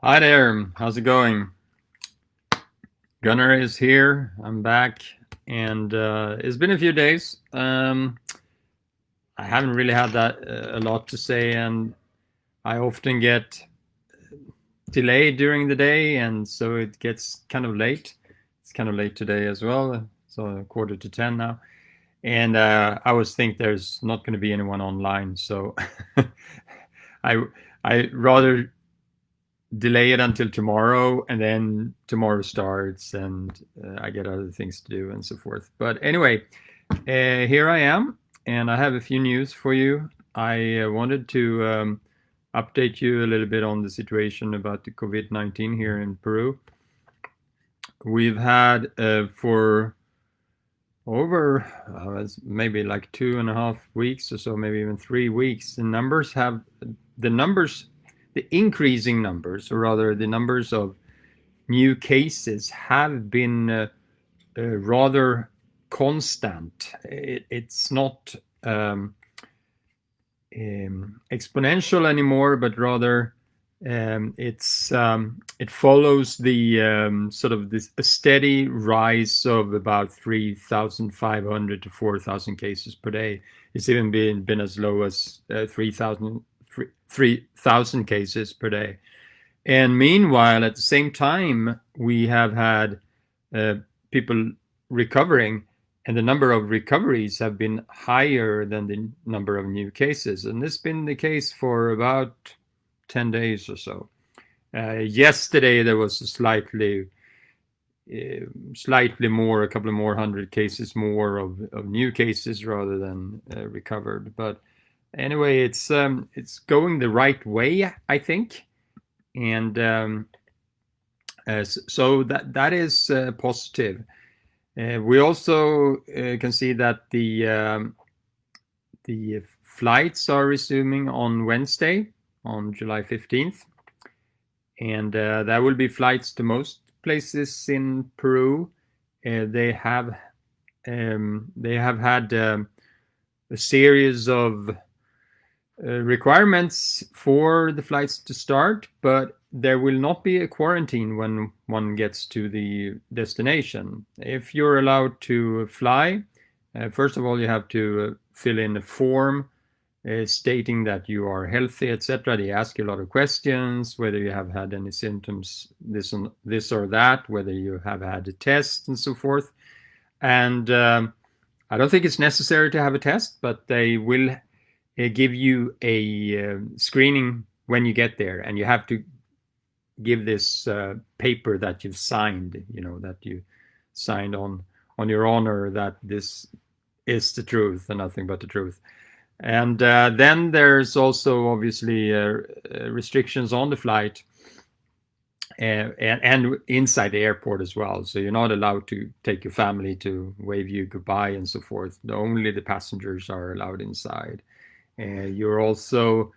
Hi there, how's it going? Gunnar is here. I'm back, and it's been a few days. I haven't really had that a lot to say, and I often get delayed during the day, and so it gets kind of late. It's kind of late today as well, so 9:45 now. And I always think there's not going to be anyone online, so I I rather delay it until tomorrow, and then tomorrow starts, and I get other things to do and so forth. But anyway, here I am, and I have a few news for you. I wanted to update you a little bit on the situation about the COVID-19 here in Peru. We've had for over maybe like 2.5 weeks or so, maybe even 3 weeks, the numbers, the increasing numbers, or rather the numbers of new cases have been rather constant. It's not exponential anymore, but rather it follows the sort of this a steady rise of about 3,500 to 4,000 cases per day. It's even been as low as 3,000 cases per day. And meanwhile, at the same time, we have had people recovering, and the number of recoveries have been higher than the number of new cases. And this has been the case for about 10 days or so. Yesterday, there was a slightly more, a couple of more hundred cases more of new cases rather than recovered. But anyway, it's going the right way, I think. And so that is positive. We also can see that the flights are resuming on Wednesday, on July 15th, and there will be flights to most places in Peru. They have had a series of requirements for the flights to start, but there will not be a quarantine when one gets to the destination. If you're allowed to fly, first of all, you have to fill in a form stating that you are healthy, etc. They ask you a lot of questions, whether you have had any symptoms, this or that, whether you have had a test, and so forth. And I don't think it's necessary to have a test, but they will give you a screening when you get there, and you have to give this paper that you've signed, that you signed on your honor that this is the truth and nothing but the truth. And then there's also obviously restrictions on the flight and inside the airport as well. So you're not allowed to take your family to wave you goodbye and so forth. Only the passengers are allowed inside. You're also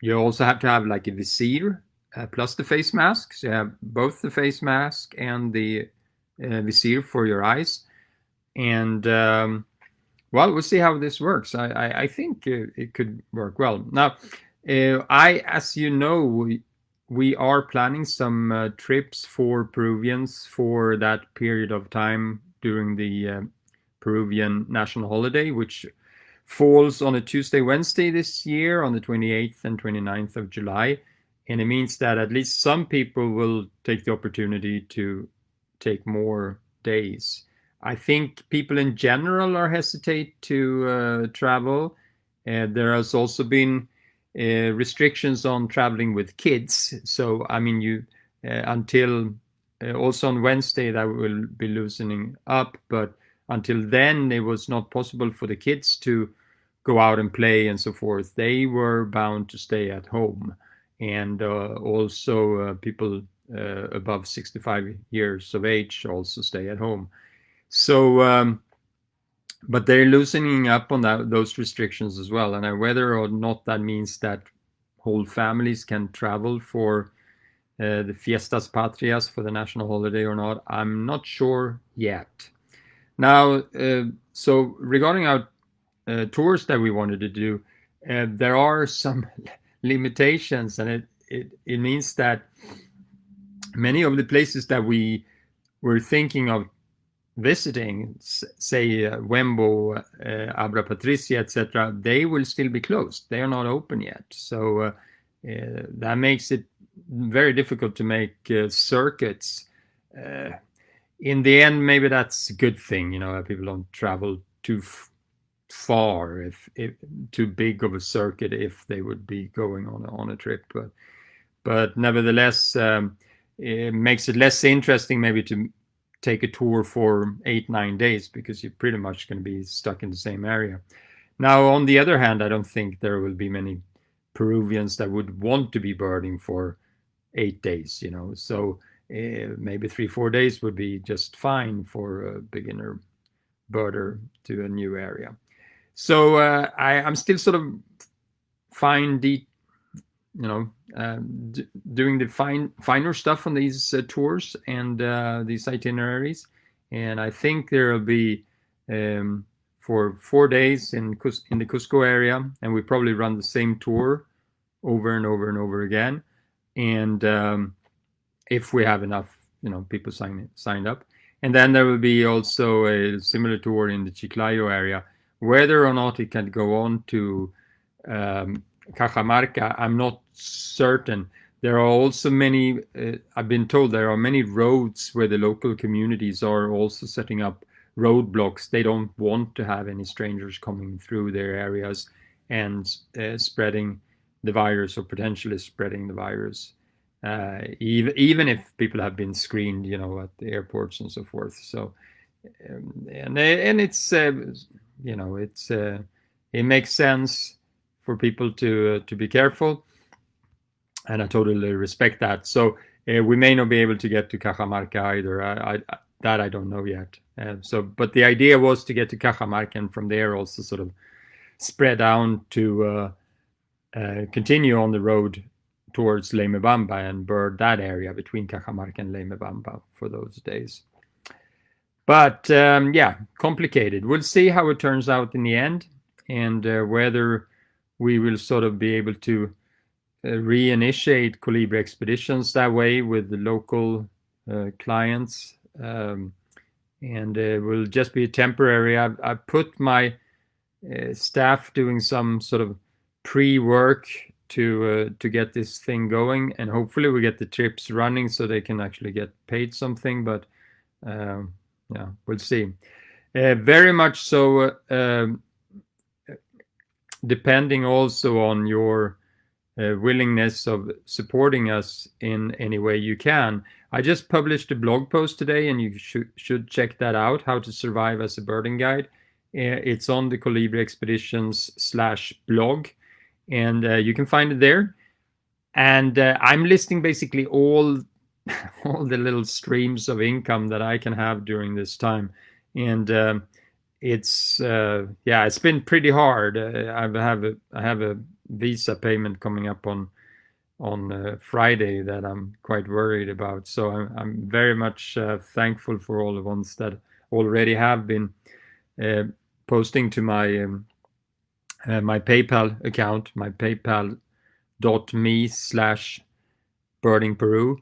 you also have to have like a visir plus the face mask. So you have both the face mask and the visir for your eyes. And well, we'll see how this works. I think it could work well. Now, as you know, we are planning some trips for Peruvians for that period of time during the Peruvian national holiday, which falls on a Tuesday, Wednesday this year, on the 28th and 29th of July. And it means that at least some people will take the opportunity to take more days. I think people in general are hesitate to travel. There has also been restrictions on traveling with kids. So, I mean, you until also on Wednesday that will be loosening up, but until then it was not possible for the kids to go out and play and so forth. They were bound to stay at home, and also people above 65 years of age also stay at home. So, but they're loosening up on those restrictions as well. And whether or not that means that whole families can travel for the Fiestas Patrias, for the national holiday or not, I'm not sure yet. Now, so regarding our tours that we wanted to do, there are some limitations, and it means that many of the places that we were thinking of visiting, say Wembo, Abra Patricia, etc., they will still be closed. They are not open yet. So that makes it very difficult to make circuits. In the end, maybe that's a good thing, people don't travel too far, if too big of a circuit, if they would be going on a trip. But nevertheless, it makes it less interesting maybe to take a tour for 8-9 days, because you're pretty much going to be stuck in the same area. Now, on the other hand, I don't think there will be many Peruvians that would want to be birding for 8 days, so maybe 3-4 days would be just fine for a beginner birder to a new area. So I'm still sort of doing the finer stuff on these tours and these itineraries, and I think there will be for 4 days in the Cusco area, and we probably run the same tour over and over and over again, and if we have enough people signed up. And then there will be also a similar tour in the Chiclayo area. Whether or not it can go on to Cajamarca, I'm not certain. There are also many, I've been told there are many roads where the local communities are also setting up roadblocks. They don't want to have any strangers coming through their areas and spreading the virus, or potentially spreading the virus, even if people have been screened, at the airports and so forth. So, and it's, it makes sense for people to be careful, and I totally respect that. So we may not be able to get to Cajamarca either. I don't know yet. But the idea was to get to Cajamarca, and from there also sort of spread down to continue on the road towards Leimebamba and bird that area between Cajamarca and Leimebamba for those days. But complicated. We'll see how it turns out in the end, and whether we will sort of be able to reinitiate Colibri expeditions that way with the local clients, and it will just be temporary. I put my staff doing some sort of pre-work to get this thing going, and hopefully we get the trips running so they can actually get paid something. But we'll see. Very much so, depending also on your willingness of supporting us in any way you can. I just published a blog post today, and you should check that out, How to Survive as a Birding Guide. It's on the Colibri Expeditions /blog, and you can find it there. And I'm listing basically all the little streams of income that I can have during this time. And it's been pretty hard. I have a visa payment coming up on Friday that I'm quite worried about. So I'm very much thankful for all the ones that already have been posting to my my PayPal account, my paypal.me/birdingperu.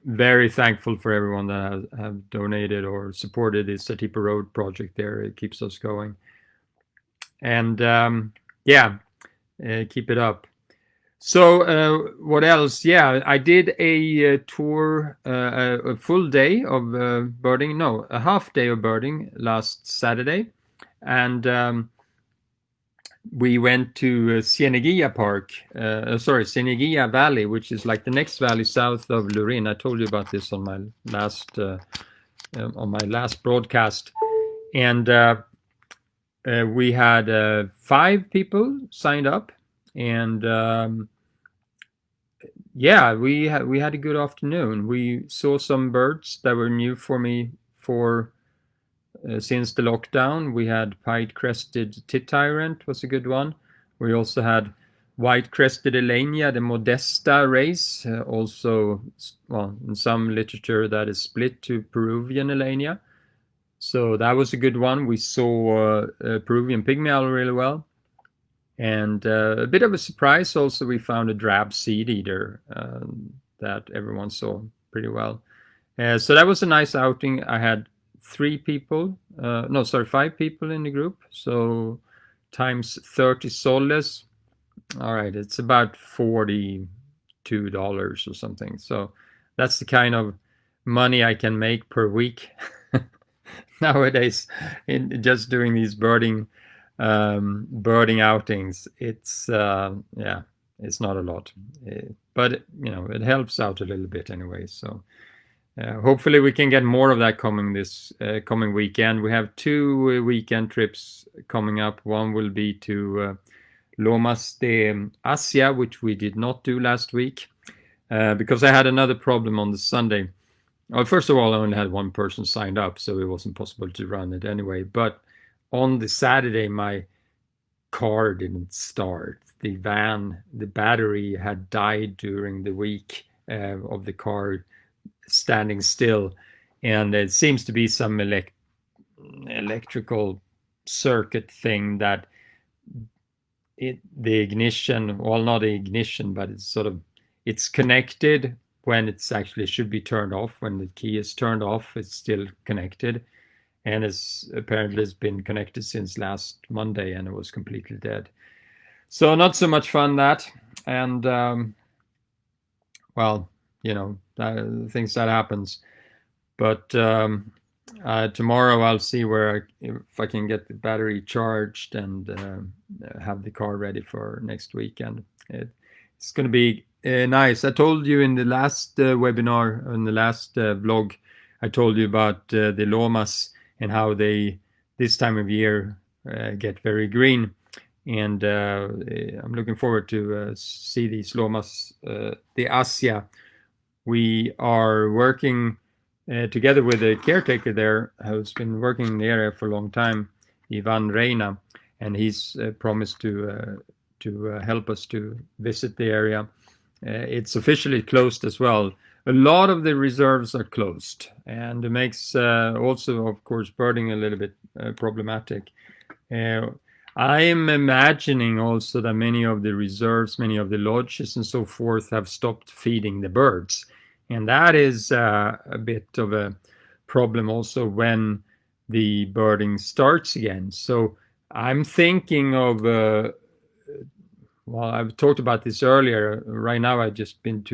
Very thankful for everyone that have donated or supported the Satipo Road project there. It keeps us going. And keep it up. So what else? Yeah, I did a tour, a full day of birding. No, a half day of birding last Saturday. And we went to Cieneguilla Park, Cieneguilla Valley, which is like the next valley south of Lurin. I told you about this on my last broadcast. And we had 5 people signed up, and we had a good afternoon. We saw some birds that were new for me since the lockdown. We had pied-crested tit tyrant, was a good one. We also had white-crested elenia, the Modesta race, also, well, in some literature that is split to Peruvian elenia. So that was a good one. We saw Peruvian pygmy owl really well. And a bit of a surprise also, we found a drab seed eater that everyone saw pretty well. So that was a nice outing. I had 5 people in the group. So times 30 soles. All right, it's about $42 or something. So that's the kind of money I can make per week nowadays in just doing these birding outings. It's it's not a lot, but it helps out a little bit anyway. So hopefully we can get more of that coming this coming weekend. We have 2 weekend trips coming up. One will be to Lomas de Asia, which we did not do last week because I had another problem on the Sunday. Well, first of all, I only had one person signed up, so it wasn't possible to run it anyway. But on the Saturday, my car didn't start. The battery had died during the week of the car standing still, and it seems to be some electrical circuit thing that the ignition, well, not the ignition, but it's connected when it's actually should be turned off. When the key is turned off, it's still connected, and it's been connected since last Monday, and it was completely dead. So not so much fun that, and things that happens. But tomorrow I'll see if I can get the battery charged and have the car ready for next weekend. It's going to be nice. I told you in the last webinar, in the last vlog, I told you about the lomas and how they, this time of year, get very green. And I'm looking forward to see these lomas de Asia. We are working together with a caretaker there who's been working in the area for a long time, Ivan Reina, and he's promised to help us to visit the area. It's officially closed as well. A lot of the reserves are closed, and it makes also, of course, birding a little bit problematic. I am imagining also that many of the reserves, many of the lodges and so forth have stopped feeding the birds. And that is a bit of a problem also when the birding starts again. So I'm thinking of, I've talked about this earlier. Right now I've just been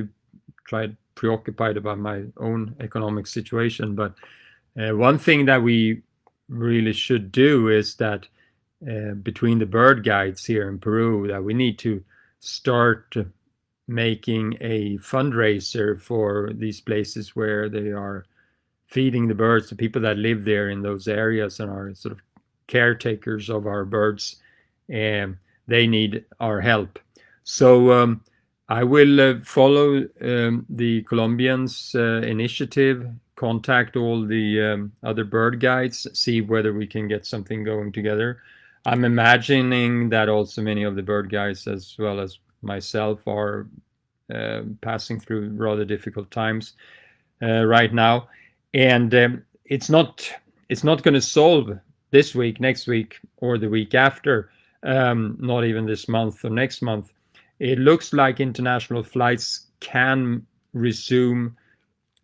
preoccupied about my own economic situation. But one thing that we really should do is that between the bird guides here in Peru, that we need to start making a fundraiser for these places where they are feeding the birds, the people that live there in those areas and are sort of caretakers of our birds, and they need our help. So I will follow the Colombians' initiative, contact all the other bird guides, see whether we can get something going together. I'm imagining that also many of the bird guides, as well as myself, are passing through rather difficult times right now, and it's not going to solve this week, next week, or the week after. Not even this month or next month. It looks like international flights can resume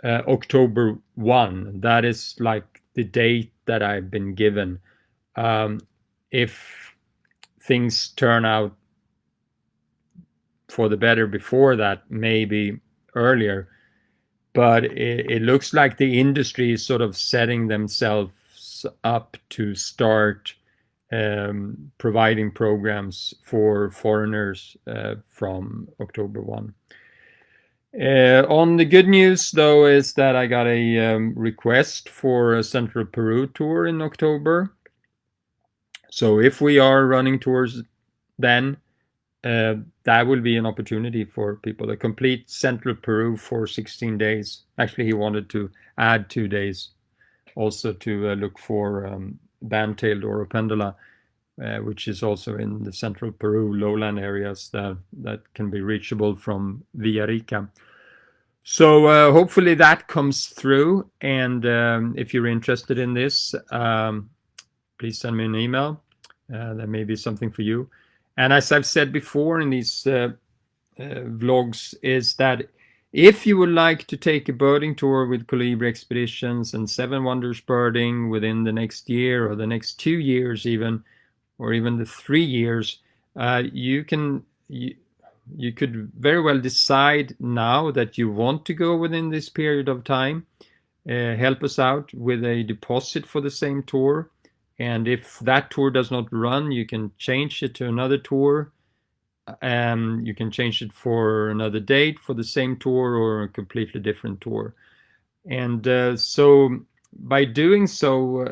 October 1. That is like the date that I've been given. If things turn out for the better before that, maybe earlier. But it looks like the industry is sort of setting themselves up to start providing programs for foreigners from October 1. On the good news, though, is that I got a request for a Central Peru tour in October. So if we are running tours then, that will be an opportunity for people. A complete Central Peru for 16 days. Actually, he wanted to add 2 days also to look for band-tailed Oropendula, which is also in the Central Peru lowland areas that can be reachable from Villarica. So hopefully that comes through, and if you're interested in this, please send me an email. That may be something for you. And as I've said before in these vlogs, is that if you would like to take a birding tour with Colibri Expeditions and Seven Wonders Birding within the next year or the next 2 years even, or even the 3 years, you could very well decide now that you want to go within this period of time. Help us out with a deposit for the same tour, and if that tour does not run, you can change it to another tour. You can change it for another date for the same tour or a completely different tour. And so by doing so,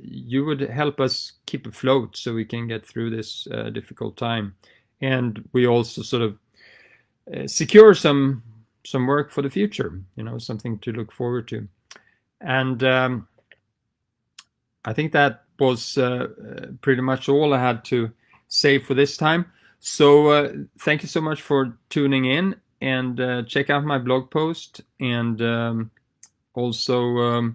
you would help us keep afloat so we can get through this difficult time. And we also sort of secure some work for the future, something to look forward to. And I think that was pretty much all I had to say for this time. So thank you so much for tuning in, and check out my blog post, and also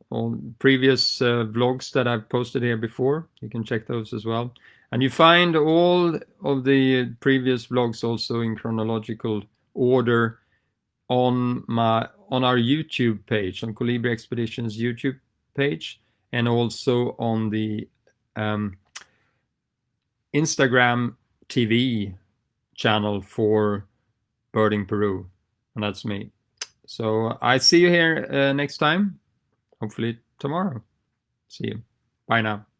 all previous vlogs that I've posted here before. You can check those as well. And you find all of the previous vlogs also in chronological order on our YouTube page, on Colibri Expeditions YouTube page, and also on the Instagram TV channel for Birding Peru, and that's me. So I see you here next time, hopefully tomorrow. See you. Bye now.